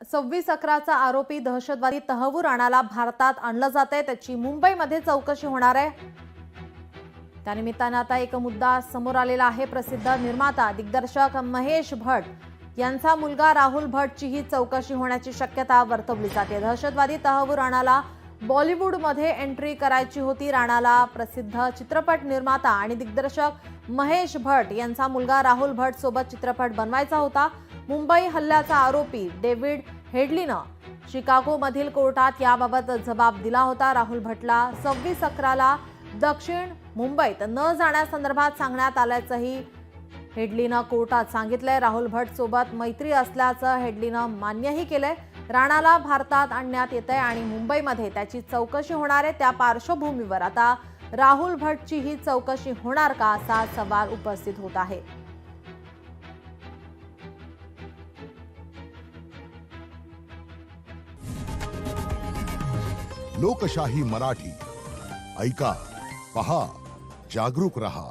26/11चा आरोपी दहशतवादी तहव्वूर राणाला भारतात आणलं जाते, त्याची मुंबईमध्ये चौकशी होणार आहे। त्यानिमित्तानं आता एक मुद्दा समोर आलेला आहे। प्रसिद्ध निर्माता दिग्दर्शक महेश भट्ट यांचा मुलगा राहुल भट्टची ही चौकशी होण्याची शक्यता वर्तवली जाते। दहशतवादी तहव्वूर राणाला बॉलिवूडमध्ये एंट्री करायची होती। राणाला प्रसिद्ध चित्रपट निर्माता आणि दिग्दर्शक महेश भट्ट यांचा मुलगा राहुल भट्ट सोबत चित्रपट बनवायचा होता। मुंबई हल्ल्याचा आरोपी डेव्हिड हेडलीनं शिकागोमधील कोर्टात याबाबत जबाब दिला होता। राहुल भट्टला 26/11ला दक्षिण मुंबईत न जाण्यासंदर्भात सांगण्यात आल्याचंही हेडलीनं कोर्टात सांगितलंय। राहुल भट्ट सोबत मैत्री असल्याचं हेडलीनं मान्यही केलंय। राणाला भारतात आणण्यात येतंय आणि मुंबईमध्ये त्याची चौकशी होणार आहे। त्या पार्श्वभूमीवर आता राहुल भट्टची ही चौकशी होणार का असा सवाल उपस्थित होत आहे। लोकशाही मराठी ऐका, पहा, जागरूक रहा।